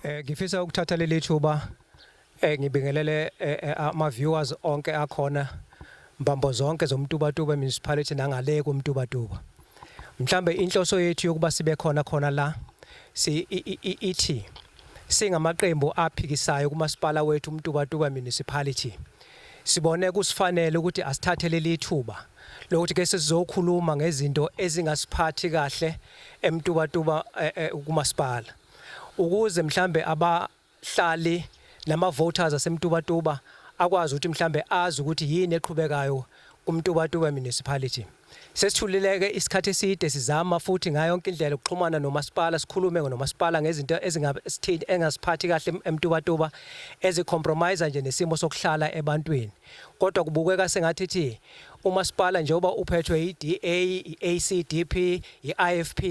Ngifisa ukuthatha leli thuba ngibingelele ama viewers onke akhona mbambo zonke zomtubatuba municipality nangale kumtubatuba. Mhlambe inhloso yethu yokuba sibe khona la ithi singamaqembu aphikisayo kumasipala wethu umtubatuba municipality. Sibone kusifanele ukuthi asithathe leli thuba lokuthi ke sizokhuluma ngezinto ezingasiphathi kahle emtubatuba kumasipala. Ukuze mhlambe abahlali nama voters asemtubatuba akwazi ukuthi mhlambe azi ukuthi yini eqhubekayo kumtubatuba municipality. Sesithulileke isikhathi eside sizama futhi ngayo yonke indlela ukuxhumana nomasipala sikhulume nomasipala ngezinto engasiphathi kahle emtubatuba ezicompromise nje nesimo sokuhlala ebantwini. Kodwa kubukeka sengathi umasipala njengoba uphethwe iDA, iACDP, iIFP.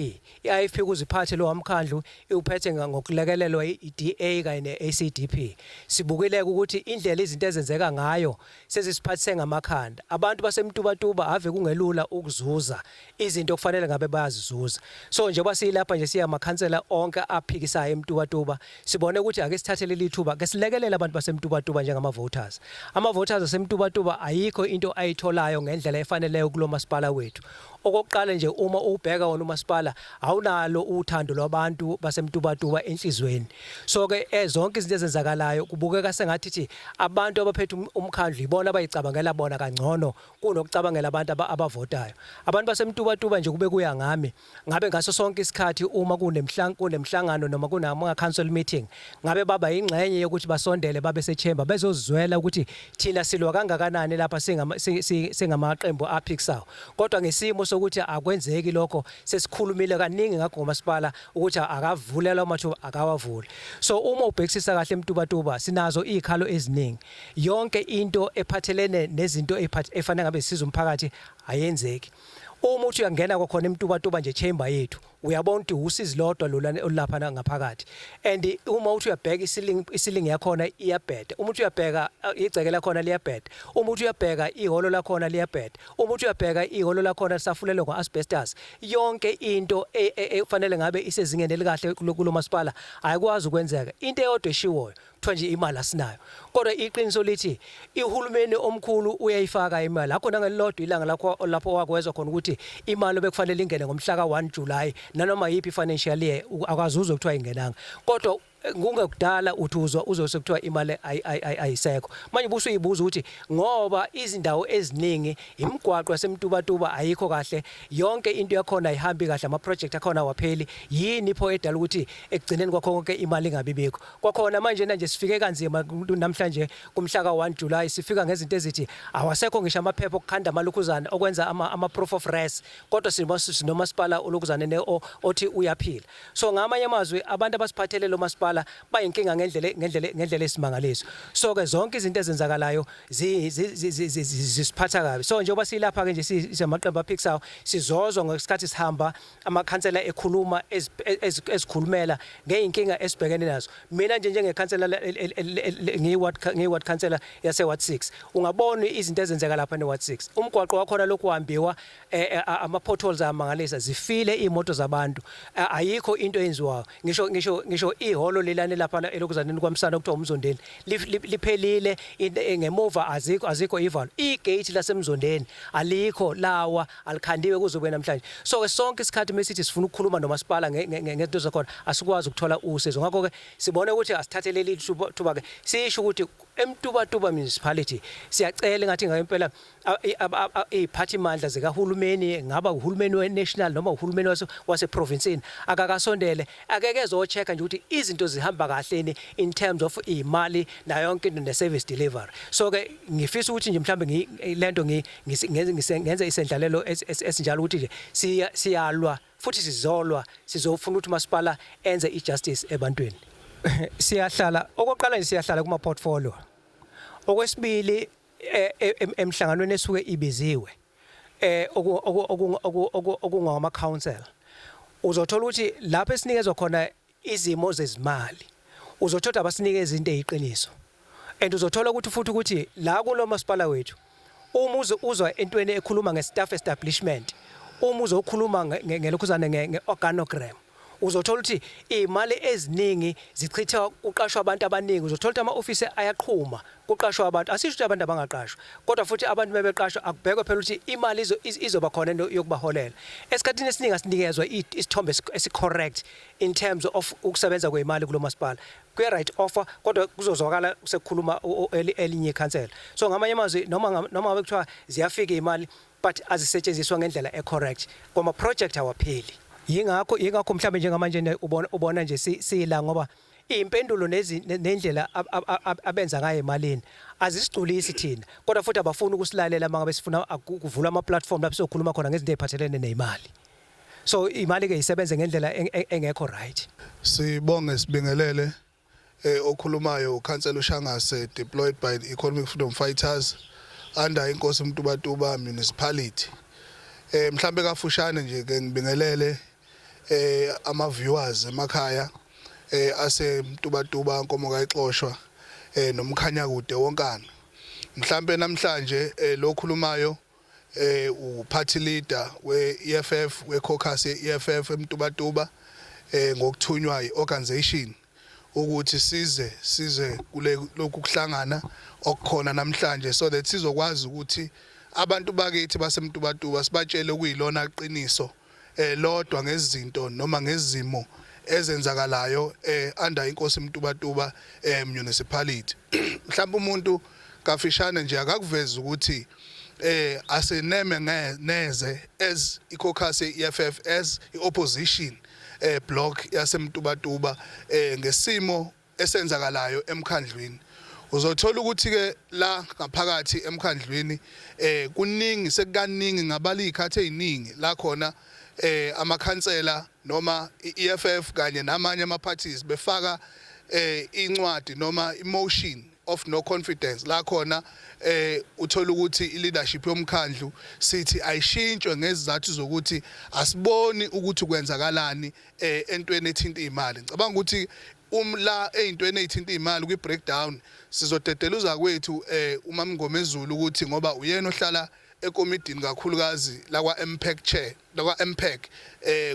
iIFP kuziphathe lo amkhandlu uphethe ngokulekelelwa iDA kanye neACDP. Sibukile ukuthi indlela izinto ezenzeka ngayo sezisiphathise ngamakhanda. Abantu basemtubatuba ave kungelula ukuzuza izinto kufanele ngabe bayazizuza. So njengoba silapha nje siya amakhansela onke aphikisayo emtubatuba sibone ukuthi ake sithathele lithuba ke silekelela abantu basemtubatuba njengama voters. Ama voters asemtubatuba ayikho into ayitholayo ngendlela efaneleyo kulo masipala wethu. Okokuqala nje uma ubheka wona umasipala awunalo uthando lwabantu basemtubatuba enhlizweni. So ke zonke izinto ezenzakalayo kubukeka sengathi abantu abaphethe umkhandlu ibona abayicabangela bona kangcono kunokucabangela abantu abavotayo. Abantu basemtubatuba nje kube kuya ngami ngabe ngaso sonke isikhathi uma kunemhlangano noma kunama council meeting ngabe baba ingxenye yokuthi basondele babe sechamber bezozwela ukuthi thina silwa kangakanani lapha singamaqembu aphikisayo. Kodwa ngesimo sokuthi akwenzeki lokho sesikhulumile kaningi ngakho ngomasipala ukuthi akavulelwa amathuba akawavuli. So uma ubhekisisa kahle emtubatuba sinazo izikhalo eziningi. Yonke into ephathelene nezinto efanele ngabe siza umphakathi ayenzeki. Uma uthi uyangena kwakhona emtubatuba nje chamber yethu uyabona ukuthi usizi lodwa olapha ngaphakathi. And uma uthi uyabheka isilingi yakhona iyabheda. Uma uthi uyabheka igceke lakhona liyabheda. Uma uthi uyabheka ihholo lakhona liyabheda. Uma uthi uyabheka ihholo lakhona lisafulelwe ngoasbestos. Yonke into efanele ngabe isezingeni elikahle kulo masipala ayikwazi ukwenzeka. Into eyodwa eshiwoyo kuthiwa nje imali asinayo. Kodwa iqiniso lithi ihulumeni omkhulu uyayifaka imali. Akho nangelilodwa ilanga lapho wakwezwa khona ukuthi imali bekufanele ingene ngomhla ka1 July nanoma yipi financial year akwazuzo kuthiwa ingenanga. Kodwa kungekudala uthuzwa uzokuthiwa imali ayisekho. Manje busuyibuza ukuthi ngoba izindawo eziningi imigwaqo yasemtubatuba ayikho kahle, yonke into yakhona ayihambi kahle, ama project akhona wapheli, yini pho edala ukuthi ekugcineni kwakho konke imali ingabibikho. Kwakhona manje nje sifike kanzima namhlanje kumhla ka1 July sifika ngezinto ezithi awasekho ngisho amaphepha okukhanda amalukuzana okwenza ama proof of res, kodwa sinomasipala olukuzana othi uyaphila. So ngamanye amazwi abantu abasiphathele lo masipala bayinkinga ngendlela esimangaliso. So ke zonke izinto ezenzakalayo zisiphatha kabi. So njengoba silapha ke nje sisemaqembu aphikisayo sizozwa ngesikhathi sihamba amakhansela ekhuluma ezikhulumela ngeinkinga esibhekene nazo. Mina nje njengekhansela ngiward councillor yase Ward 6 ungabona izinto ezenzeka lapha neWard 6. Umgwaqo wakhona lokuhambiwa ama potholes amangalisa zifile imoto zabantu. Ayikho into eyenziwayo. Ngisho ihholo lelane lapha elokuzaneni kwamsana okuthiwa umzondeni liphelile ngemuva azikho ivalo. Igate lasemzondeni alikho lawa alikhandiwe kuzobe namhlanje. So ke sonke isikhathi mesithi sifuna ukukhuluma nomasipala ngento zakhona asikwazi ukuthola usizo. Ngakho ke sibone ukuthi asithathele leli thuba ke sisho ukuthi emtubatuba municipality siyacela ngathi ngempela iziphathi mandla zikahulumeni ngaba uhulumeni wenational noma uhulumeni waseprovincini akakasondele akeke ezochecka nje ukuthi izinto zihamba kahle in terms of imali na yonke into ne-service delivery. So ke ngifisa ukuthi nje mhlambe lento ngenze isendlalelo esinjalo ukuthi nje siyalwa futhi sizolwa sizofuna ukuthi masipala enze ijustice ebantwini. Siyahlala okokuqala nje siyahlala kuma portfolio. Okwesibili emhlanganweni esuke ibiziwe okungama council uzothola ukuthi lapho esinikezwa khona izimo zezimali uzothola abasinikeza into eyiqiniso and uzothola ukuthi futhi ukuthi la kulo masipala wethu uma uzwa entweni ekhuluma nge-staff establishment uma uzokhuluma ngelokhuzana nge-organogram uzothola ukuthi imali eziningi zichithwa uqashwa abantu abaningi uzothola ukuthi ama-ofisi ayaqhuma kuqashwa abantu asisho ukuthi abantu abangaqashwa kodwa futhi abantu bebeqashwa akubhekwe phela ukuthi imali izoba khona yokubaholela esikhathini esiningi asinikezwa isithombe esi-correct in terms of ukusebenza kwemali kulo masipala kuye-right offer kodwa kuzozwakala sekukhuluma elinye ikhansela so ngamanye amazwi noma ngabe kuthiwa ziyafika imali but azisetshenziswa ngendlela e-correct kwama-project awapheli yingakho mhlawumbe njengamanje ubona nje sila ngoba impendulo nendlela abenza ngayo emalini azisigculisi thina kodwa futhi abafuni ukusilalela mangabe sifuna ukuvula ama-platform lapho sokhuluma khona ngezinto eziphathelene nemali so imali-ke isebenze ngendlela engekho right. Sibonge Sibingelele okhulumayo ukhansela uShangase deployed by the Economic Freedom Fighters under inkosi Mtubatuba municipality. Mhlambe kafushane nje ke ngibingelele ama viewers emakhaya ase Mtubatuba Nkomo kaXoshwa nomkhanya kude wonkana. Mhlambe namhlanje lo khulumayo uparty leader we-EFF we-caucus ye-EFF eMtubatuba ngokuthunywa i-organization ukuthi size kule lokhu kuhlangana okukhona namhlanje so that sizokwazi ukuthi abantu bakithi baseMtubatuba sibatshele kuyilona iqiniso lodwa ngezinto noma ngezimo ezenzakalayo under inkosi Mtubatuba municipality. Mhlawumbe umuntu kafishane nje akakuveza ukuthi aseneme neze as iCaucus ye-EFF as iopposition block yaseMtubatuba ngesimo esenzakalayo emkhandlwini. Uzothola ukuthi ke la ngaphakathi emkhandlwini kuningi sekukaningi ngabali ikhathe eziningi la khona amakhansela noma iEFF kanye namanye ama parties befaka incwadi noma emotion of no confidence la khona uthola ukuthi ileadership yomkhandlu sithi ayishintshwe ngezizathu zokuthi asiboni ukuthi kwenzakalani entweni ethinta imali. Ngicabanga ukuthi la ezintweni ezithinta imali kwi breakdown sizodedela kwethu uMamngomezulu ukuthi ngoba uyena ohlala ekomidini kakhulukazi la kwa MPEC chair la kwa MPEC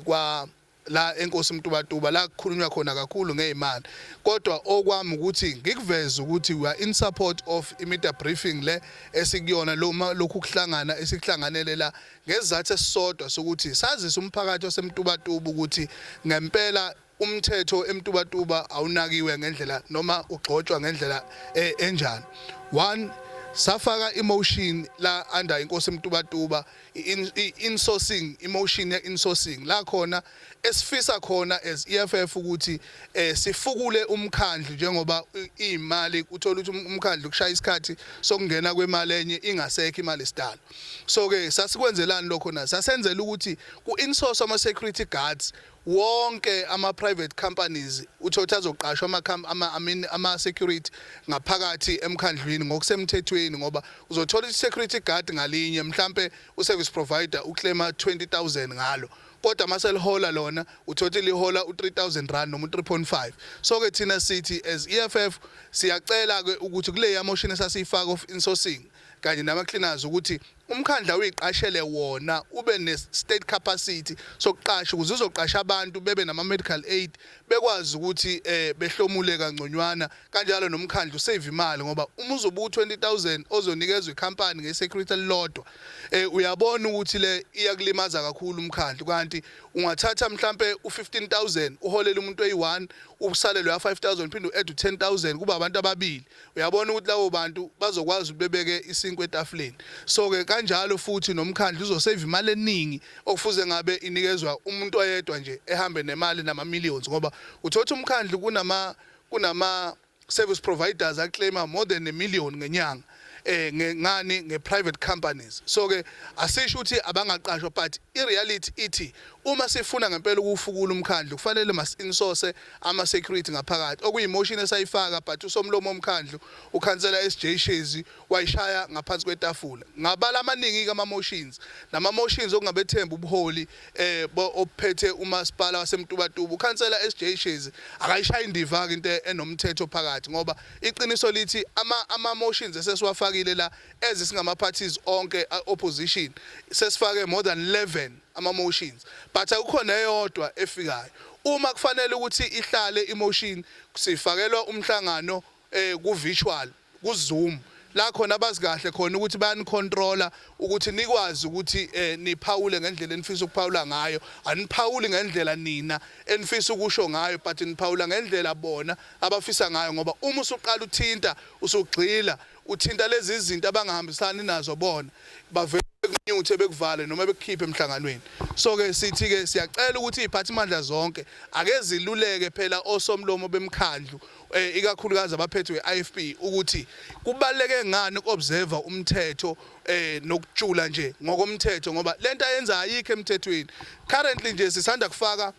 kwa la enkosi Mtubatuba la kukhulunywa khona kakhulu ngeimali kodwa okwami ukuthi ngikuveze ukuthi we are in support of imedia briefing le esikuyona lokhu kuhlangana esikuhlanganele la ngezathu esisodwa sokuthi sazise umphakathi waseMtubatuba ukuthi ngempela umthetho eMtubatuba awunakiwe ngendlela noma ugxotshwa ngendlela enjani. One safaka emotion la under inkosi Mtubatuba insourcing emotion ya insourcing la khona esifisa khona as EFF ukuthi sifukule umkhandlu njengoba imali uthola ukuthi umkhandlu kushaya isikhathi sokungena kwemali enye ingasekho imali sidala. So ke sasikwenzelani lokho na sasenzela ukuthi ku insource ama security guards wonke ama private companies uthotha azoqashwa ama security ngaphakathi emkhandlwini ngokusemthethweni ngoba uzothola security guard ngalinye mhlambe u-service provider uclaima 20,000 ngalo kodwa maselihola lona uthola lihola u3,000 rand noma u3.5. So ke thina sithi as EFF siyacela ke ukuthi kule emotion esasiyifaka of insourcing kanye nama cleaners ukuthi umkhandla uyiqashele wona ube ne state capacity sokuqasha ukuze uzoqasha abantu bebe nama medical aid bekwazi ukuthi behlomule kangconywana kanjalo nomkhandla usave imali ngoba uma uzobu 20,000 ozonikezwe icompany ngesecurity lodwa uyabona ukuthi le iyakulimaza kakhulu umkhandla kanti ungathatha mhlambe u15,000 uholele umuntu oyi1 usalelwe ya5,000 phinde uadd 10,000 kuba abantu ababili uyabona ukuthi labo bantu bazokwazi ubebeke isinkwe etafuleni. So ke kanjalo futhi nomkhandla uzosave imali eningi okufuze ngabe inikezwa umuntu oyedwa nje ehambe nemali nama millions ngoba uthothi umkhandla kunama service providers aclaima more than 1 million ngenyanga ngani nge-private companies. So ke asisho ukuthi abangaqashwa but i-reality ithi uma sifuna ngempela ukufukula umkhandlu kufanele mas-insource ama-security ngaphakathi okuyi-motion esayifaka but usomlomo womkhandlu ukhansela SJ Shezi wayishaya ngaphansi kwetafula. Ngabala amaningi ama-motions nama-motions okungabethemba ubuholi ophethe umasipala waseMtubatuba ukhansela SJ Shezi akayishaya indiva into enomthetho phakathi ngoba iqiniso lithi ama-motions esesiwafakile la ezisingama parties onke opposition sesifake more than 11 ama-motions but akukhona eyodwa efikayo. Uma kufanele ukuthi ihlale i-motion sifakelwa umhlangano ku-virtual ku-Zoom la khona bazi kahle khona ukuthi bayanicontrola ukuthi nikwazi ukuthi niphawule ngendlela enifisa ukuphawula ngayo, aniphawuli ngendlela nina enifisa ukusho ngayo but niphawula ngendlela bona abafisa ngayo, ngoba uma usuqala uthinta usugxila uthinta lezi zinto abangahambisani nazo bona bavele bekunyuthe bekuvale noma bekukhiphe emhlanganweni. So ke sithi ke siyacela ukuthi iziphathimandla zonke ake ziluleke phela osomlomo bemkhandlu ikakhulukazi abaphethwe we-IFP ukuthi kubaleke ngani ukuobserve umthetho nokujula nje ngokomthetho, ngoba lento ayenza ayikho emthethweni. Currently nje sisanda kufaka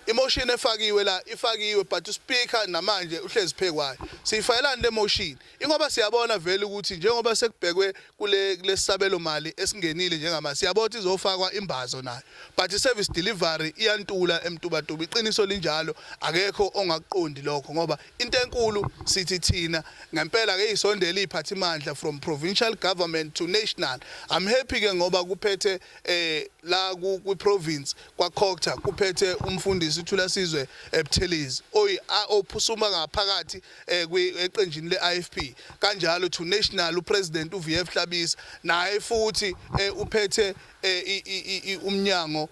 emotion efakiwe la ifakiwe but uspeaker namanje uhlezi phekwayo siyifayelani le motion ingoba siyabona vele ukuthi njengoba sekubhekwe kule sabelo mali esingenile njengama siyabona izofakwa imbazo nayo but service delivery iyantula emtubatuba. Iqiniso linjalo akekho ongakuqondi lokho, ngoba into enkulu sithi thina ngempela ke isondela iziphathimandla from provincial government to national. I'm happy ke ngoba kuphethe la ku province kwa Khokta kuphethe umfundisi uthula sizwe eButhelezi ophusuma ngaphakathi eqenjini le-IFP, kanjalo to national upresident uVF Hlabisa naye futhi uphethe umnyango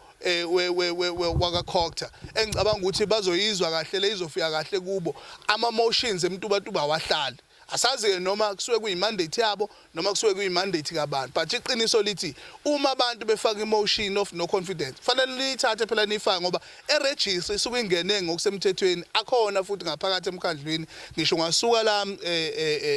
waka Khokta. Engicabanga ukuthi bazoyizwa kahle lezofika kahle kubo ama motions emtubatuba wahlala. Asazi noma kusuke kuyimandate yabo noma kusuke kuyimandate kabantu, but iqiniso lithi uma abantu befaka emotion of no confidence fanele lithathe phela nifaka, ngoba eregister isuke ingene ngokusemthethweni akhona futhi ngaphakathi emkhandlweni. Ngisho ngasuka la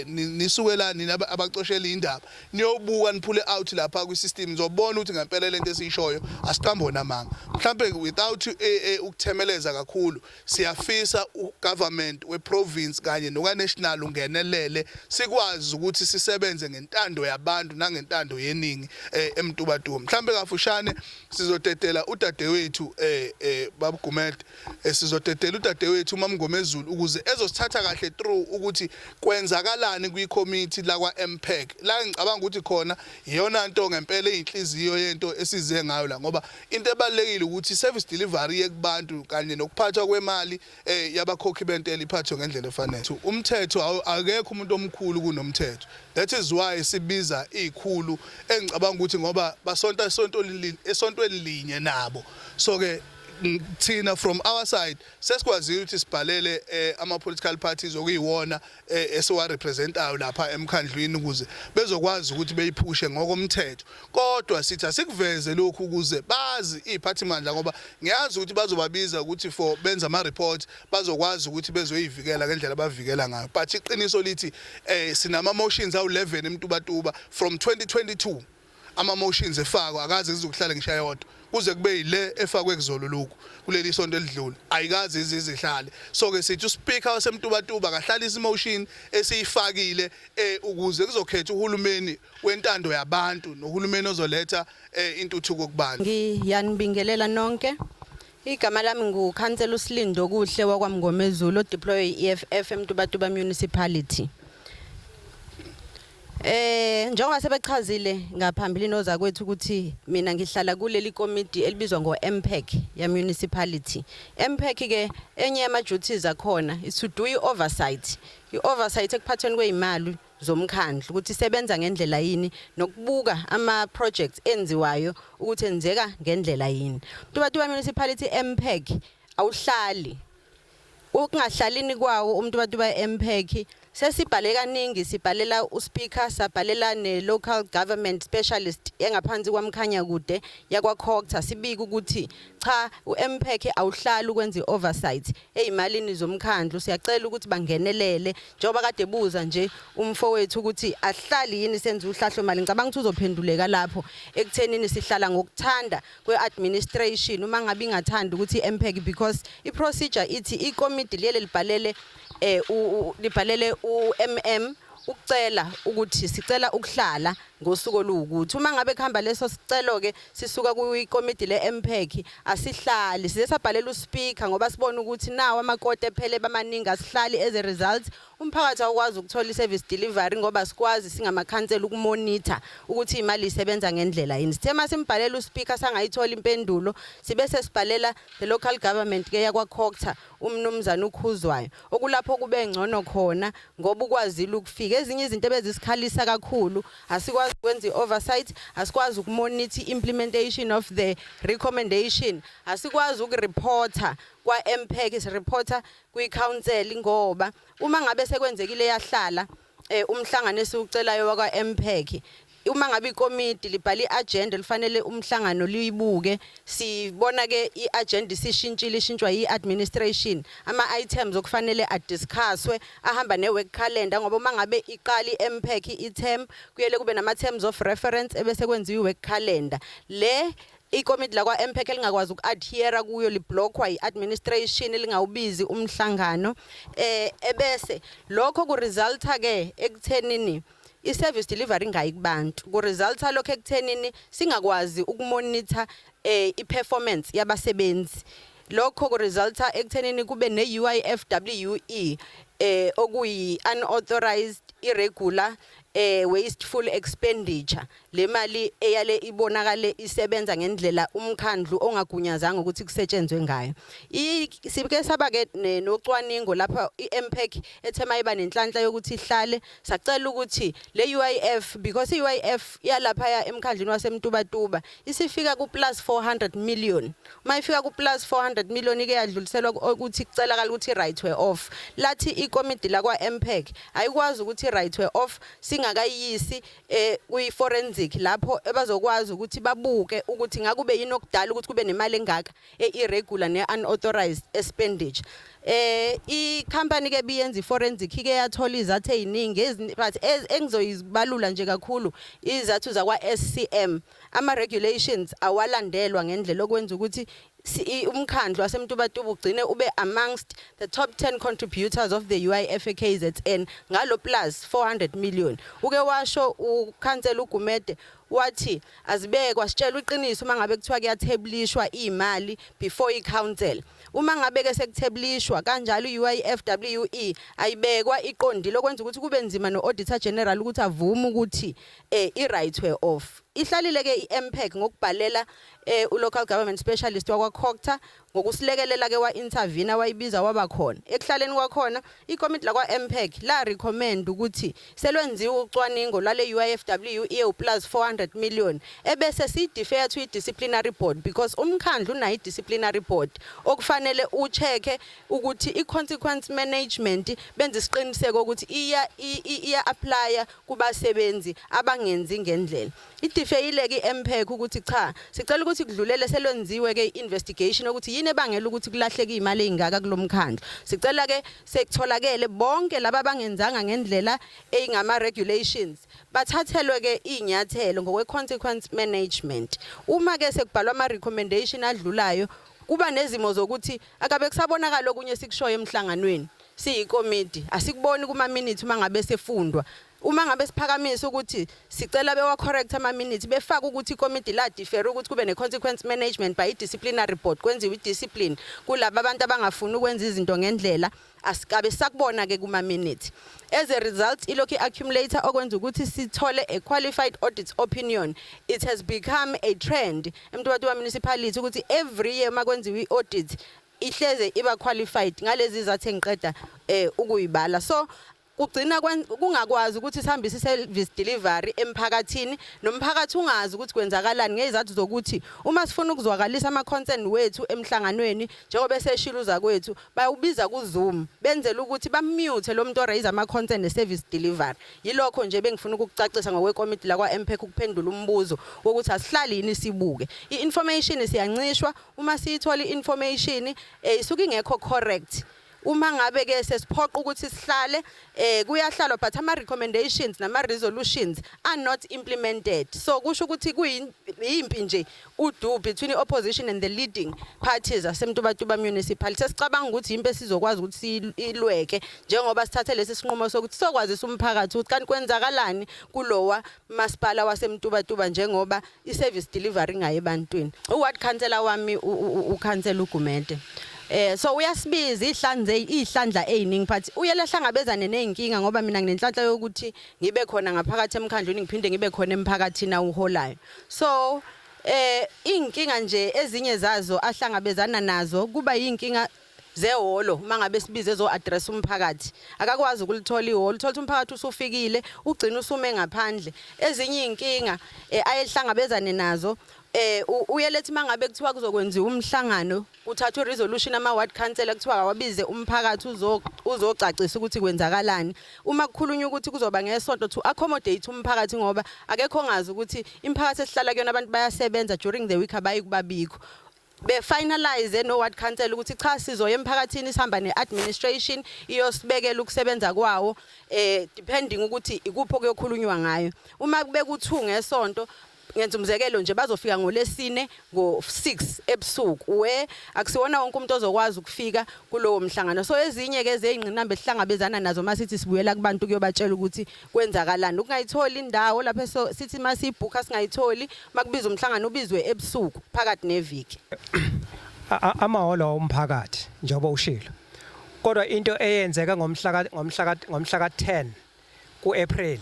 nisuke la nina abacoshela indaba niyobuka niphule out lapha ku system nizobona ukuthi ngempela lento esishoyo asiqambo namanga. Mhlambe without ukuthemeleza kakhulu siyafisa ugovernment weprovince kanye noka national ungenele sikwazi ukuthi sisebenze ngentando yabantu nangentando yeningi emtubatuba. Mhlambe kafushane sizotetela udadewethu Baba Gumede, sizotetela udadewethu uMamngomezulu ukuze ezosithatha kahle through ukuthi kwenzakalani kwi-committee la kwa MPEC. La ngicabanga ukuthi khona iyona nto ngempela eyinhliziyo yento esize ngayo la, ngoba into ebalekile ukuthi service delivery yekubantu kanye nokuphathwa kwemali yabakhokhi bentela iphathwe ngendlela efanele. Umthetho akekho umuntu omkhulu kunomthetho. That is why sibiza izikhulu engicabanga ukuthi ngoba basonta esontweni linye nabo. So ke thina from our side sesikwazi ukuthi sibhalele ama political parties okuyiwona esiwa representayo lapha emkhandlwini ukuze bezokwazi ukuthi beyiphushe ngokomthetho. Kodwa sithi asikuveze lokhu ukuze bazi iziphathimandla, ngoba ngiyazi ukuthi bazobabiza ukuthi for benza ama report bazokwazi ukuthi bezoyivikela ngendlela abavikela ngayo. But iqiniso lithi sinama motions awu11 emtubatuba from 2022 ama motions efakwa akaze zizokuhlala ngisha yodwa kuze kube yile efakwe kuzolo lokhu kuleli sonto elidlule ayikazi izihlale. So ke sithi uspeaker wasemtubatuba kahlalisa imotion esiyifakile ukuze kuzokhetha uhulumeni wentando yabantu nohulumeni ozoletha intuthuko kubantu. Ngiyanibingelela nonke. Igama lami nguKhansela uSlindo Kuhle wakwaMngomezulu odeploy EFF eMtubatuba Municipality. Njengoba sebechazile ngaphambili noza kwethu ukuthi mina ngihlala kuleli committee elibizwa ngo-MPEC ya municipality. MPEC ke enye yama duties akhona is to do i-oversight. I-oversight ekuphathweni kwezimali zomkhandlu ukuthi sebenza ngendlela yini nokubuka ama projects enziwayo ukuthi enzeka ngendlela yini. Mtubatuba municipality MPEC awuhlali. Ukungahlalini kwawo uMtubatuba MPEC sesibhale kaningi, sibhalela uspeaker, sabhalela ne-local government specialist engaphansi kwamkhanya kude yakwa Khokta sibika ukuthi cha uMPEC awuhlali ukwenza i-oversight ezimalini zomkhandlu. Siyacela ukuthi bangenelele njengoba kade buza nje umfowethu ukuthi ahlali yini senze uhlahlo mali. Ngicabanga ukuthi uzophenduleka lapho ekuthenini sihlala ngokuthanda kwe-administration uma ngabe ingathanda ukuthi iMPEC, because i-procedure ithi i-committee liyele libhalele libhalele uMM ukucela ukuthi sicela ukuhlala ngosuku oluwukuthi uma ngabe khamba leso sicelo ke sisuka kuyikomiti leMPEC asihlali size sabhalela uSpeaker ngoba sibona ukuthi nawo amakoti ephele bamaningi asihlali as a result umphakathi awukwazi ukuthola iservice delivery ngoba sikwazi singamakhansela ukumonitor ukuthi imali isebenza ngendlela yini sithema simbhalela uSpeaker sangayithola impendulo sibe sesibhalela the local government ke yakwa Khokta umnumzana ukhuzwayo okulapho kube ngcono khona ngoba ukwazile ukufika ezinye izinto ebezisikhalisa kakhulu asikwazi ukwenza oversight asikwazi ukumonitor implementation of the recommendation asikwazi ukureporta kwa MPEC isireporter kwi council ngoba uma ngabe sekwenzekile yahlala umhlangano esiucelayo wakwa MPEC uma ngabe ikomiti libhala iagenda lifanele umhlangano liyibuke sibona ke iagenda ishintshwa yiadministration ama items okufanele adiscusswe ahamba nework calendar ngoba uma ngabe iqali iMPEC item kuyele kube nama terms of reference ebese kwenziwa iwork calendar le ikomiti la kwa MPEC lingakwazi ukuadhere kuyo liblockwa iadministration lingawubizi umhlangano ebese lokho ku resulta ke ekuthenini iservice delivery ngayikubantu ku resulta lokho ekuthenini singakwazi ukumonitor iperformance yabasebenzi lokho ku resulta ekuthenini kube ne UIFWE okuyi unauthorized irregular wasteful expenditure le mali eyale ibonakale isebenza ngendlela umkhandlu ongagunyazanga ukuthi kusetshenzwe ngayo sibike saba ke nocwaningo lapha iMPEC ethema iba nenhlanhla yokuthi ihlale sacela ukuthi le UIF because iUIF yalapha ya emkhandlini wasemtubatuba isifika ku plus 400 million uma ifika ku plus 400 million ike yadluliselwa ukuthi kucelakala ukuthi right way off lathi ikomiti la kwa MPEC ayikwazi ukuthi right way off ngakayisi kwi forensic lapho ebazokwazi ukuthi babuke ukuthi ngakube yini okudala ukuthi kube nemali engaka irregular ne unauthorized expenditure I company ke biyenza iforensic ke yathola izathu eziningi but engizoyibalula nje kakhulu izathu zakwa SCM ama regulations awalandelwa ngendlela okwenza ukuthi umkhandlu wasemtubatuba ugcine ube amongst the top 10 contributors of the UIF KZN ngalo plus 400 million uke washo ukhansela uGumede wathi azibekwa sitshela iqiniso uma ngabe kuthiwa kuyathebulishwa imali before iCouncil uma ngabe ke sekuthebulishwa kanjalo iUIFWE ayibekwa iqondile okwenza ukuthi kube nzima noAuditor General ukuthi avume ukuthi i-right way off ihlalile ke iMPEC ngokubhalela ulocal government specialist wakwa Khokta ngokusilekelela ke wa intervene wayibiza wabakhona ekuhlaleni kwakhona ikomiti la kwa MPEC la recommend ukuthi selwenziwe ucwaningo lale UIFWE plus 400 million ebese si defer to disciplinary board because umkhandlu unayo disciplinary board okufanele uchecke ukuthi iconsequence management benze isiqiniseko ukuthi iya apply kubasebenzi abangenzi ngendlela idefeyile ke iMPEC ukuthi cha sicela ukuthi kudlulele selwenziwe ke investigation ukuthi yini ebangela ukuthi kulahleke imali engaka kulomkhandlu sicela ke sekutholakele bonke laba abangenzanga ngendlela eyingama regulations bathathelwe ke inyathelo ngokwe consequence management uma ke sekubhalwa ama recommendation adlulayo kuba nezimo zokuthi akabe kusabonakala okunye sikushoyo emhlanganweni siyikomiti asikuboni kuma minutes uma ngabe sefundwa uma ngabe siphakamisa ukuthi sicela bewa correct ama minutes befaka ukuthi ikomiti la defer ukuthi kube ne consequence management by disciplinary board kwenziwe idiscipline kulabo abantu abangafuni ukwenza izinto ngendlela asikabe sakubona ke kuma minutes as a result ilokhu accumulator okwenza ukuthi sithole a qualified audit opinion it has become a trend emtubatuba municipality ukuthi every year makwenziwe iaudit ihleze iba qualified ngalezi zathu engiqeda ukuyibala so kugcina kungakwazi ukuthi sihambise service delivery emphakathini nomphakathi ungazi ukuthi kwenzakalani ngezathu zokuthi uma sifuna ukuzwakalisa ama concern wethu emhlanganweni njengoba eseshiluza kwethu bayubiza ku Zoom benzela ukuthi bamute lo muntu oraise ama concern ne service delivery yilokho nje bengifuna ukukucacisa ngokwekomiti la kwa MPEC ukuphendula umbuzo ukuthi asihlali yini sibuke iinformation siyancishwa uma siyithola iinformation isuka ingekho correct uma ngabe ke sesiphoqa ukuthi sihlale kuyahlalwa but ama recommendations nama resolutions are not implemented. So kusho ukuthi kuyimpi nje udu between the opposition and the leading parties asemtubatuba municipality. Sesicabanga ukuthi impe sizokwazi ukuthi ilweke njengoba sithathe lesi sinqumo sokuthi sokwazisa umphakathi ukuthi kanti kwenzakalani kulowa masipala wasemtubatuba njengoba iservice delivery ngaye ebantwini. Uward councillor wami uKhansela uGumede so uyasibiza ihlandla eziningi but uyelahlangabezane nezinkinga ngoba mina nginenhlanhla yokuthi ngibe khona ngaphakathi emkhandlweni ngiphinde ngibe khona emphakathini awuholayo. So inkinga nje ezinye zazo ahlangabezana nazo kuba yinkinga zehholo mangabe sibize ezo address umphakathi akakwazi ukulithola ihholo uthola umphakathi usufikile ugcina usume ngaphandle. Ezinye inkinga ayehlangabezane nazo uyelethi mangabe kuthiwa kuzokwenziwa umhlangano uthatha resolution ama ward councillor kuthiwa awabize umphakathi uzocacisa ukuthi kwenzakalani. Uma kukhulunywa ukuthi kuzoba ngesonto to accommodate umphakathi ngoba akekho ongazi ukuthi imphakathi esihlala kuyona abantu bayasebenza during the week abayikubabikho. Be finalize no ward council ukuthi cha sizoya emphakathini sihamba neadministration iyosibekela ukusebenza kwawo depending ukuthi ikupho kuyokhulunywa ngayo. Uma kube ku2 ngesonto ngenza umzekelo nje bazofika ngolesine ngo6 ebusuku akusiwona wonke umuntu ozokwazi ukufika kulowo mhlangano. So ezinye ke zeyingqinamba esihlangabezana nazo masithi sibuyela kubantu kuyobatshela ukuthi kwenzakalani ukungayithola indawo lapho so sithi masibhuka singayitholi makubiza umhlangano ubizwe ebusuku phakathi neviki. Amahholo omphakathi njengoba ushilo kodwa into eyenzeka ngomhla ka 10 kuApril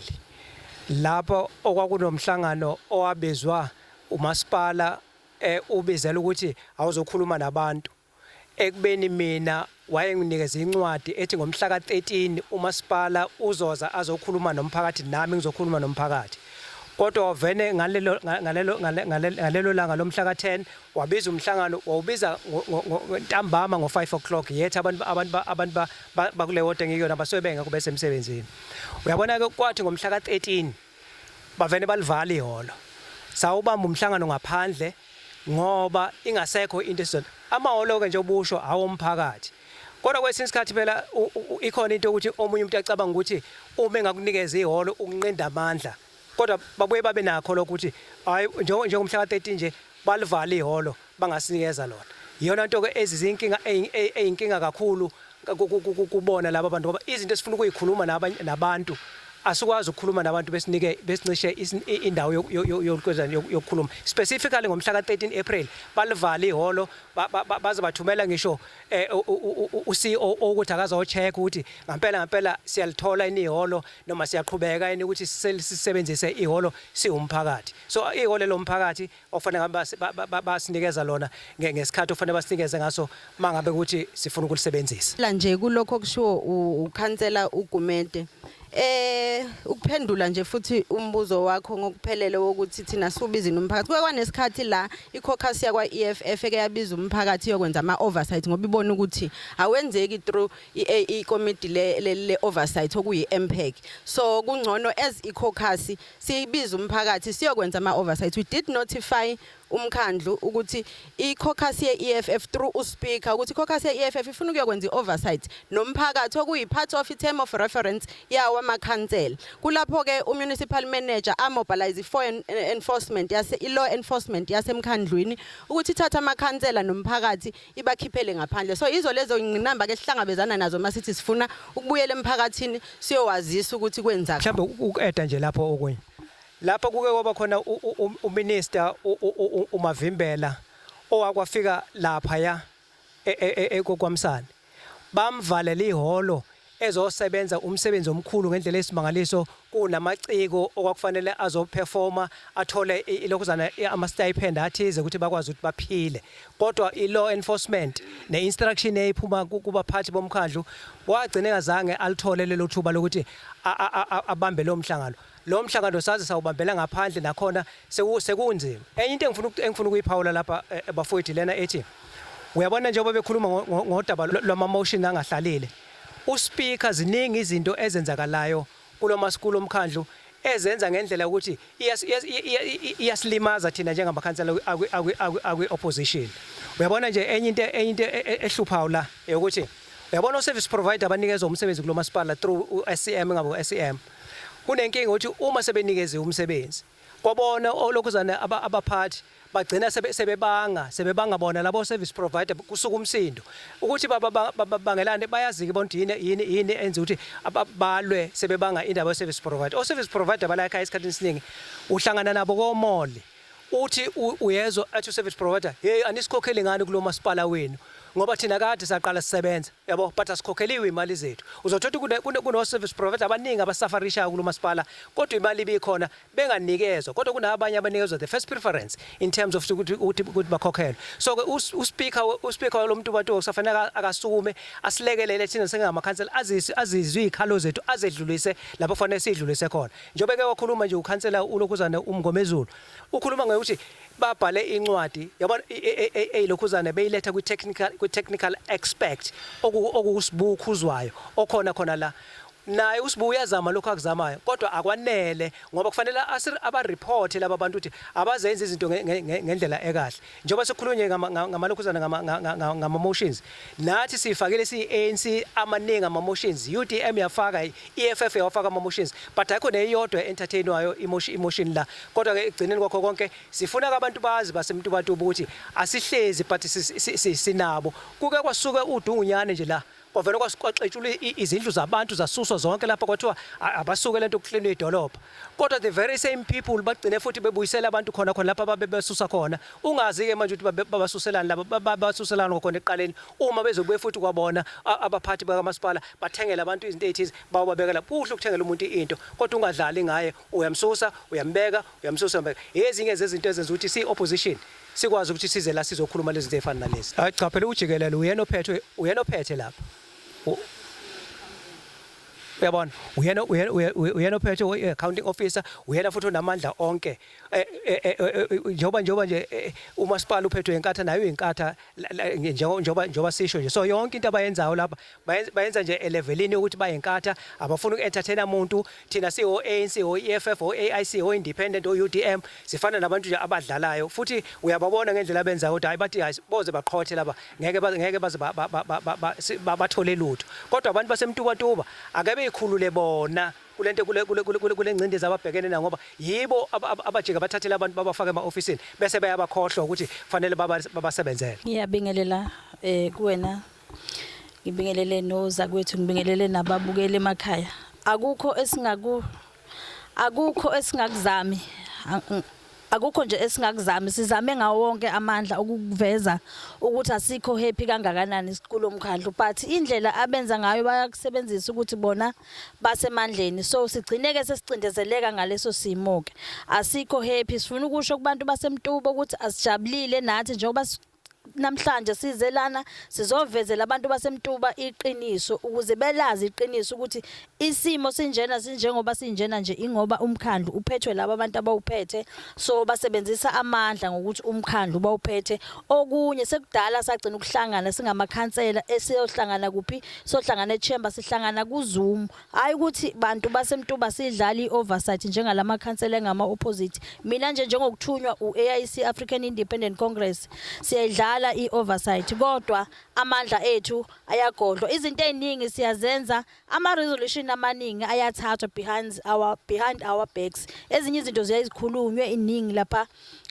lapho okwakunomhlangano owabizwa umasipala ubizela ukuthi awuzokhuluma nabantu ekubeni mina wayenginikeza incwadi ethi ngomhla ka 13 umasipala uzoza azokhuluma nomphakathi nami ngizokhuluma nomphakathi. Kodwa vene ngalelo langa lomhla ka 10 wabiza umhlangano wawubiza ntambama ngo5 o'clock yethi abantu bakule wode ngiyona basobenga kube semsebenzini. Uyabona ke kwathi ngomhla ka 13 bavene balivala ihholo sawubamba umhlangano ngaphandle ngoba ingasekho into esizona amahholo ke nje obusho awomphakathi. Kodwa kwesinye isikhathi phela ikhona into ukuthi omunye umuntu acabanga ukuthi uma engakunikeza ihholo ukunqinda amandla kodwa babuye babe nakho lokuthi hayi njengomhla ka 13 nje balivala ihholo bangasinikeza lona. Iyona nto ke ezizinkinga eyinkinga kakhulu kubona laba bantu ngoba izinto esifuna ukuyikhuluma nabantu asukwazi ukukhuluma nabantu besinishe indawo yokukhuluma specifically ngomhla ka 13 April balivala ihholo baze bathumela ngisho uCEO ukuthi akazocheck ukuthi ngempela siyalithola ihholo noma siyaqhubeka ukuthi sisebenzise ihholo siwumphakathi. So ihholo lomphakathi ofanele basinikeza lona ngesikhathi ofanele basinikeze ngaso mangabe ukuthi sifuna ukulisebenzisa. La nje kulokho kushiwo uKhansela uGumede ukuphendula nje futhi umbuzo wakho ngokuphelele wokuthi thina subizini umphakathi kuke kwanesikhathi la iCaucus yakwa EFF eke yabiza umphakathi yokwenza ama oversight ngoba ibona ukuthi awenzeki through iCommittee le oversight okuyi MPEC. So kungcono as iCaucus siyibiza umphakathi siyokwenza ama oversight. We did notify umkhandlu ukuthi iCaucus ye-EFF through uSpeaker ukuthi iCaucus ye-EFF ifuna ukuyokwenza i-oversight nomphakathi okuyi part of i-term of reference yawo amakhansela. Kulapho ke umunicipal manager amobilize i-law enforcement yasemkhandlwini ukuthi ithatha amakhansela nomphakathi ibakhiphele ngaphandle. So izo lezo ingqinamba ke sihlangabezana nazo masithi sifuna ukubuyela emphakathini siyowazisa ukuthi kwenza. Mhlawumbe uku-eda nje lapho okunye lapho kuke kwaba khona uminister uMavimbela owakwafika lapha ya ekokwamsana bamvalela ihholo ezosebenza umsebenzi omkhulu ngendlela esimangaliso kunamaciko okwakufanele azoperforma athole ilokuzana ama stipend athize ukuthi bakwazi ukuthi baphile. Kodwa i-law enforcement ne-instruction eyiphuma kubaphathi bomkhandlu wagcina engazange alithole lelo thuba lokuthi abambe lo mhlangano. Lo mhlangano saze sawubambela ngaphandle nakhona sekunzima. Enye into engifuna ukuyiphawula lapha bafowethu lena ethi uyabona njengoba bekhuluma ngodaba lwama motion angahlalile uSpeaker ziningi izinto ezenzakalayo kulo mkhandlu ezenza ngendlela ukuthi iyasilimaza thina njengamakhansela akwi opposition. Uyabona nje enye into ehluphayo la ukuthi Uyabona o service provider abanikeza umsebenzi kulo masipala through SCM ngabo SCM. Kunenkinga ukuthi uma sebenikeze umsebenzi kwabona olokhuzana abaphathi bagcina sebebanga bona labo service provider kusuka umsindo ukuthi bangelane bayazi bonke yini enze ukuthi abalwe sebebanga indaba service provider. O service provider balaka isikhathi esiningi uhlangana nabo komole uthi uyezwa athi service provider hey anisikhokheli ngani kulo masipala wenu ngoba thina kade saqala sisebenza yabo but asikhokheliwe imali zethu. Uzothola kuno service provider abaningi abasafarisha kulo masipala kodwa imali ibikhona benganikezwa kodwa kunabanye abanikezwa the first preference in terms of ukuthi bakhokhelwe. So ke uSpeaker lo muntu batho kusafanele akasukume asilekelele thina sengamakhansela azizwe ikhalo zethu azedlulise lapho kufanele sidlulise khona. Njobe ke wakhuluma nje ukhansela ulokhuzana uMngomezulu ukhuluma ngokuthi babhale incwadi yabona eyilokhuzana beyiletha kwi-technical aspect okusibukhuzwayo okhona la naye usibu uyazama lokho akuzamayo kodwa akwanele ngoba kufanele aba-report laba bantu ukuthi abazenza izinto ngendlela ekahle njengoba sekukhulunywe ngamalokhuzana ngama-motions nathi siyifakile siyi-ANC amaningi ama-motions UDM yafaka i-EFF yawafaka ama-motions but ayikho neyodwa entertainwayo emotion la kodwa-ke ekugcineni kwakho konke sifuna abantu bazi basemtubatuba ukuthi asihlezi but sinabo kuke kwasuke uDungunyane nje la kwavela kwaxetshula izindlu zabantu zasuswa zonke lapha kwathiwa abasuke lento kuhlelwe idolobha kodwa the very same people bagcine futhi bebuyisela abantu khona lapha bebesusa khona ungazi ke manje ukuthi babasuselana laba babasuselana khona eqaleni uma bezobuye futhi kwabona abaphathi bakamasipala bathengela abantu izinto ezithize bawababekela kuhle ukuthengela umuntu into kodwa ungadlali ngaye uyamsusa uyambeka uyamsusa uyambeka ezinye zezinto ezenza ukuthi si opposition sikwazi ukuthi size la sizokhuluma lezi zinto ezifana nalezi. Cha phela ujikelele uyena ophethe lapha. Uyabona uyena ophethe accounting officer uyena futhi unamandla onke njoba nje umasipala uphethwe inkatha nayo inkatha njoba sisho nje so yonke into abayenzayo lapha bayenza nje elevelini ukuthi bayinkatha abafuna uku-entertain umuntu thina siyo ANC o EFF o AIC o independent o UDM sifana nabantu nje abadlalayo futhi uyababona ngendlela abenzayo ukuthi hayi bathi hayi boze baqhothe laba ngeke baze bathole lutho kodwa abantu basemtubatuba akabe ikhulule bona kulento kule ngcindezi ababhekene na ngoba yibo abajika bathathela abantu babafaka ema-ofisini bese bayabakhohlwa ukuthi fanele babasebenzele. Ngiyabingelela kuwena ngibingelele nozakwethu ngibingelele nababukeli emakhaya akukho esingakuzami akukho nje esingakuzami sizame ngawo wonke amandla ukuveza ukuthi asikho happy kangakanani kulo mkhandlu but indlela abenza ngayo bayakusebenzisa ukuthi bona basemandleni so sigcineke sesicindezeleka ngaleso simo ke asikho happy sifuna ukusho kubantu basemtubo ukuthi asijabulile nathi njengoba namhlanje sizelana sizovezela abantu basemtuba iqiniso ukuze belazi iqiniso ukuthi isimo sinjengoba sinjena nje ingoba umkhandlu uphethwe laba abantu abawuphethe so basebenzisa amandla ngokuthi umkhandlu bawuphethe okunye sekudala sagcina ukuhlangana singamakhansela esiyohlangana kuphi sohlangana eChamber sihlangana kuZoom hayi ukuthi bantu basemtuba sidlala ioversight njengalama khansela engama opposite mina nje njengokuthunywa uAIC African Independent Congress siyadlala i-oversight kodwa amandla ethu ayagodlwa izinto eziningi siyazenza ama-resolution amaningi ayathathwa behind our backs ezinye izinto ziyazikhulunywe iningi lapha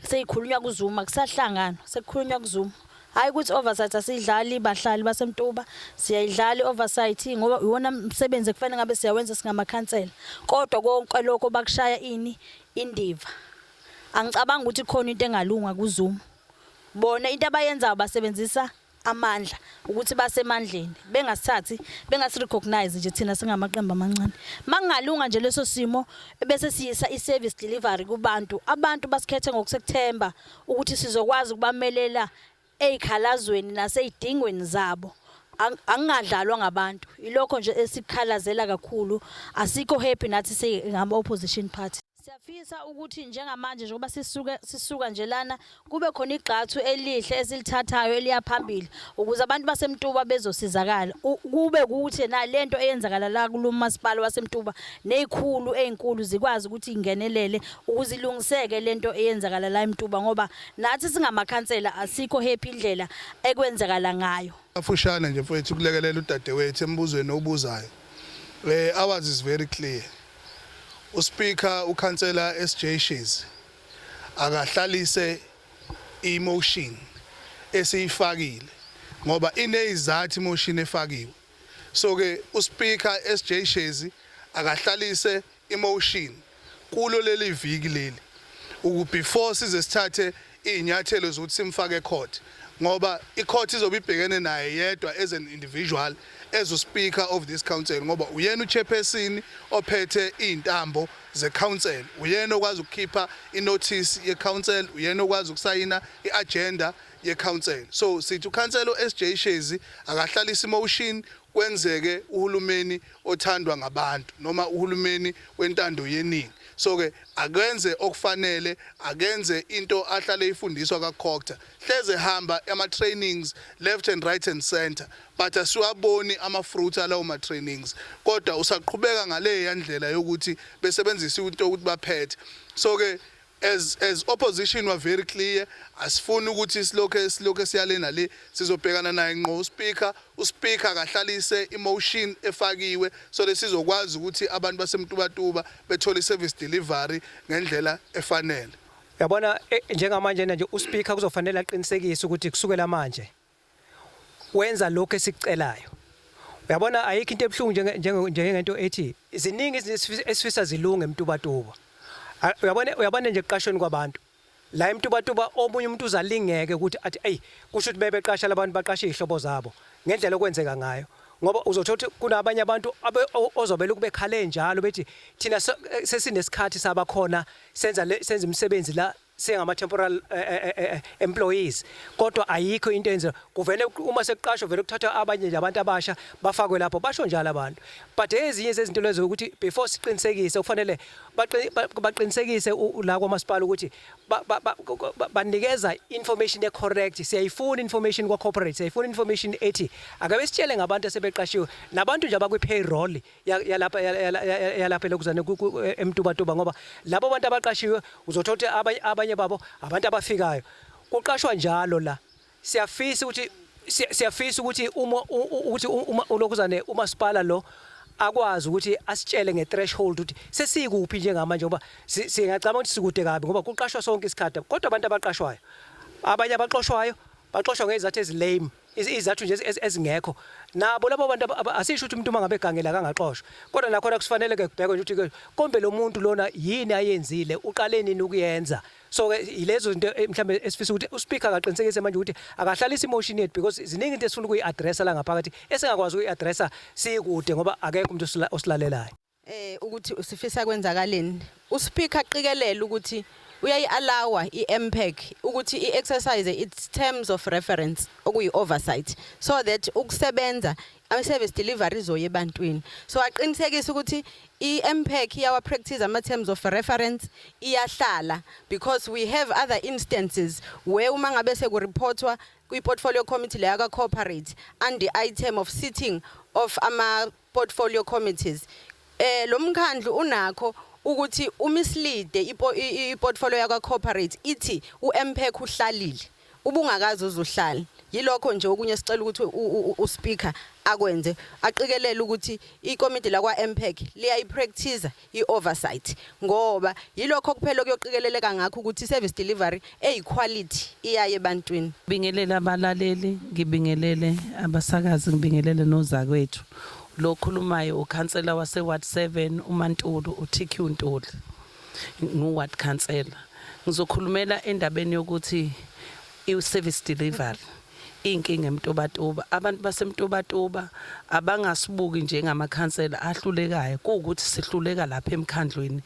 seyikhulunywa kuZoom akusahlangana sekukhulunywa kuZoom hayi ukuthi oversight asidlali bahlali basemtuba siyayidlala oversight ngoba iwona umsebenzi ekufanele ngabe siyawenza singamakhansela kodwa konke lokho bakushaya indiva angicabanga ukuthi khona into engalunga kuZoom bona into abayenzayo basebenzisa amandla ukuthi basemandleni bengasi-recognize nje thina singamaqembu amancane mangalunga nje leso simo bese siyisa i-service delivery kubantu abantu basikhethe ngokusekuthemba ukuthi sizokwazi ukubamelela ey'khalazweni nasey'dingweni zabo angadlalwa ngabantu ilokho nje esikhalazela kakhulu asikho happy nathi singama-opposition party. Siyafisa ukuthi njengamanje njengoba sisuka nje lana kube khona igqathu elihle esilithathayo eliyaphambili ukuze abantu baseMtuba bezosizakala kube ukuthi na lento eyenzakala la kulomasipala waseMtuba nezikhulu ezinkulu zikwazi ukuthi ingenelele ukuzilungiseke lento eyenzakala la eMtuba ngoba nathi singamakhansela asikho happy indlela ekwenzakala ngayo. Afushana nje mfowethu kulekelela udadewethu embuzweni obuzayo. Ours is very clear. Uspeaker ukhansela SJ Shezi akahlalise emotion esiyifakile ngoba inezizathu emotion efakiwe. So ke uspeaker SJ Shezi akahlalise emotion kulo leli viki leli before size sithathe inyathelo zokuthi simfake court ngoba icourt izobe ibhekene naye yedwa as an individual as a speaker of this council ngoba uyena uchairperson ophethe izintambo ze council uyena okwazi ukukhipha inotice ye council uyena okwazi ukusayina iagenda ye council. So sithi ukhansela SJ Shezi akahlalisa emotion kwenzeke uhulumeni othandwa ngabantu noma uhulumeni wentando yeningi. So ke akenze okufanele akenze into ahlale ifundiswa kaCocta hleze hamba ama trainings left and right and center but asiwaboni ama fruits alawo ma trainings kodwa usaqhubeka ngale yandlela yokuthi besebenzisa into ukuthi baphethe. So ke as opposition were very clear asifuni ukuthi silokho siyalena le sizobhekana naye ngqo uspeaker akahlalise emotion efakiwe so lesizokwazi ukuthi abantu baseMtubatuba bethola service delivery ngendlela efanele. Uyabona njengamanje nje uspeaker kuzofanele aqinisekise ukuthi kusukela manje wenza lokho esicelayo. Uyabona ayikho into ebhlungu njengento ethi iziningi esifisa zilunge eMtubatuba. Uyabona nje kuqashweni kwabantu la eMtubatuba omunye umuntu uzalingeke ukuthi athi hey kusho ukuthi bebeqasha labantu baqasha izihlobo zabo ngendlela okwenzeka ngayo ngoba uzothola kunabanye abantu ozobela ukubekhale njalo bethi thina sesinesikhathi sabakhona senza imisebenzi la sengama temporal employees kodwa ayikho into enze kuvele uma sekuqashwa vele kuthatha abanye nje abantu abasha bafakwe lapho basho njalo abantu but ezinye zezinto lezo ukuthi before siqinisekise kufanele baqinisekise la kwamasipala ukuthi banikeza information ecorrect. Siyayifuna information kwa corporate siyayifuna information ethi akabe sitshele ngabantu asebeqashiwe nabantu nje abakwi payroll yalapha lokuzana eMtubatuba ngoba labo bantu abaqashiwe uzothola abanye babo abantu abafikayo kuqashwa njalo la siyafisa ukuthi uma lokuzane umasipala lo akwazi ukuthi asitshele nge-threshold ukuthi sesikuphi njengamanje ngoba singacabanga ukuthi sikude kabi ngoba kuqashwa sonke isikhathi kodwa abantu abaqashwayo abanye abaqoshwayo baxoshwa ngezathu ezilame izathu nje ezingekho nabo labo bantu asisho ukuthi umuntu mangabe egangela kangaxoshwa kodwa nakhona kufanele ke kubhekwe nje ukuthi kombe lo muntu lona yini ayenzile uqale nini ukuyenza. So ilezo zinto mhlambe esifisa ukuthi uspeaker akaqinisekise manje ukuthi akahlalisa emotion yethu because ziningi into esifuna ukuyi-addressa la ngaphakathi esingakwazi ukuyi-addressa sikude ngoba akekho umuntu osilalelayo. Ukuthi usifisa kwenzakaleni uspeaker aqikelela ukuthi uyayi-allowa i-MPEC ukuthi i-exercise its terms of reference okuyi-oversight so that ukusebenza ama-service delivery zoye ebantwini. So aqinisekisa ukuthi i-MPEC iyawa-practice ama-terms of reference iyahlala because we have other instances where uma ngabe sekureportwa kwi-portfolio committee leya ka-corporate and the item of sitting of ama-portfolio committees lo mkhandlu unakho ukuthi umislead i-portfolio yaka corporate ithi uMPEC uhlalile ubungakazi uzuhlala yilokho nje okunye sicela ukuthi uspeaker akwenze aqikelele ukuthi ikomiti la kwa MPEC liyayipractice i-oversight ngoba yilokho kuphela kuyoqikeleleka ngakho ukuthi service delivery eyiquality iyaye ebantwini. Ngibingelela abalaleli ngibingelele abasakazi ngibingelele nozakwethu lo khulumayo ukhansela wase Ward 7 uMantulu uTK Ntuli nguward councillor. Ngizokhulumela endabeni yokuthi i-service delivery inkinga eMtubatuba abantu baseMtubatuba abangasibuki njengamakhansela ahlulekayo kuukuthi sihluleka lapha emkhandlweni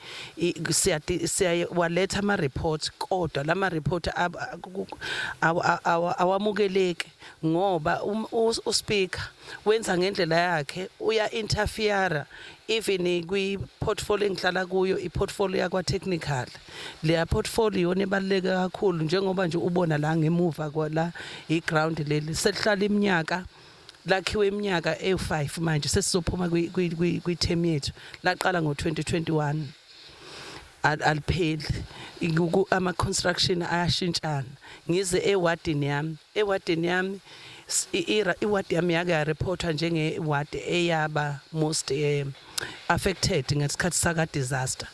siyawaletha ama report kodwa lama report awamukeleke ngoba uspeaker wenza ngendlela yakhe uya interfere even kwi-portfolio engihlala kuyo i-portfolio yakwa-technical leya portfolio yona ebaluleke kakhulu njengoba nje ubona la ngemuva kwala i-ground leli selihlala iminyaka lakhiwe iminyaka e5 manje sesizophuma kwi-term yethu laqala ngo-2021 alipheli ama-construction ayashintshana ngize ewadini yami iwadi yami yake yareportwa njengewadi eyaba most affected ngesikhathi saka-disaster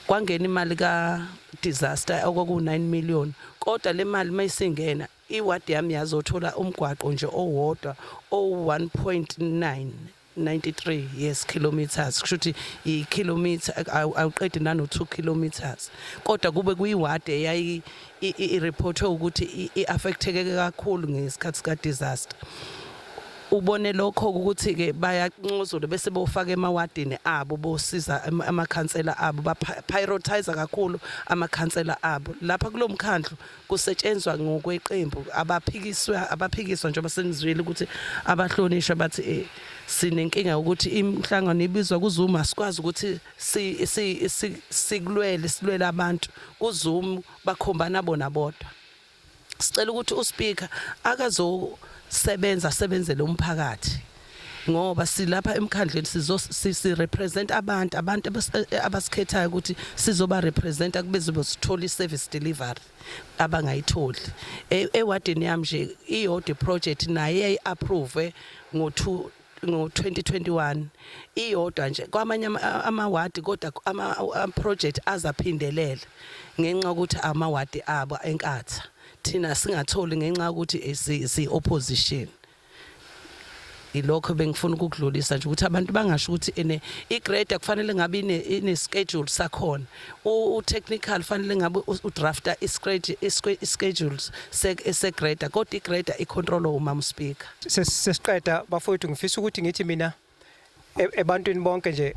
kwangena imali ka-disaster okwaku-9 million kodwa le mali mayisingena iwadi yami yazothola umgwaqo nje owodwa o-1.993 yes kilometers kushuthi i-kilometer awuqedi nano 2 kilometers kodwa kube kuyiwadi eyayi i-reportwe ukuthi i-affecteke kakhulu ngesikhathi sika-disaster ubone lokho ukuthi ke bayanqozula bese bofaka emawadini abo bosiza amakhansela abo ba-prioritize kakhulu amakhansela abo lapha kulomkhandlu kusetshenzwa ngokweqembu abaphikiswa njengoba senizwile ukuthi abahlonishwa bathi sinenkinga ukuthi imhlangano ibizwa kuZoom asikwazi ukuthi silwele abantu kuZoom bakhombana bona bodwa sicela ukuthi uSpeaker asebenzele umphakathi ngoba silapha emkhandleni sirepresent abantu abasikhethayo ukuthi sizoba representa kube sithola i-service delivery abangayitholi ewadini yami nje iyodwa project naye yayi-approve ngo-2021 iyodwa nje kwamanye amawadi kodwa ama-project azaphindelela ngenxa ukuthi amawadi abo enkatha thina singatholi ngenxa ukuthi si-opposition ilokho bengifuna ukudlulisa nje ukuthi abantu bangasho ukuthi i-grader kufanele ngabe ine-schedule sakhona u-technical kufanele ngabe udrafta i-schedules se-grader kodwa i-grader i-controlwa umama Speaker. Sesiqeda bafowethu ngifisa ukuthi ngithi mina ebantwini bonke nje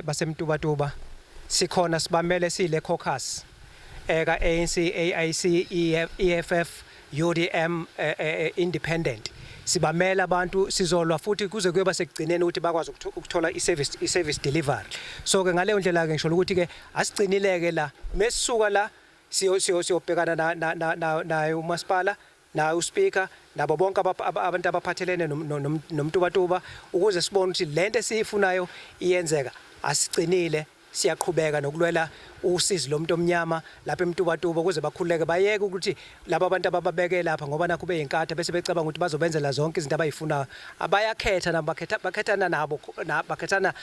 basemtubatuba sikhona sibamele sile caucus eka ANC, AIC, EFF, UDM independent sibamela abantu sizolwa futhi kuze kuyoba sekugcineni ukuthi bakwazi ukuthola i-service delivery so ke ngaleyo ndlela ke ngisho ukuthi ke asigcinileke la mesisuka la siyobhekana nayo umasipala na uSpeaker nabo bonke abantu abaphathelene nomtubatuba ukuze sibone ukuthi lento esiyifunayo iyenzeka asigcinile siyaqhubeka nokulwela usizi lomuntu omnyama lapha emtubatuba ukuze bakhululeke bayeke ukuthi laba abantu abababeke lapha ngoba nakho beyinkatha bese becabanga ukuthi bazobenzela zonke izinto abayifunayo abayakhetha nabo bakhethana nabo bakhethana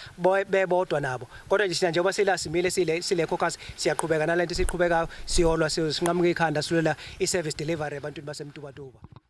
bebodwa nabo kodwa nje sina njengoba silasimile sile caucus siyaqhubeka nalento siqhubekayo siyolwa sinqamuka ikhanda silwela i-service delivery ebantwini basemtubatuba.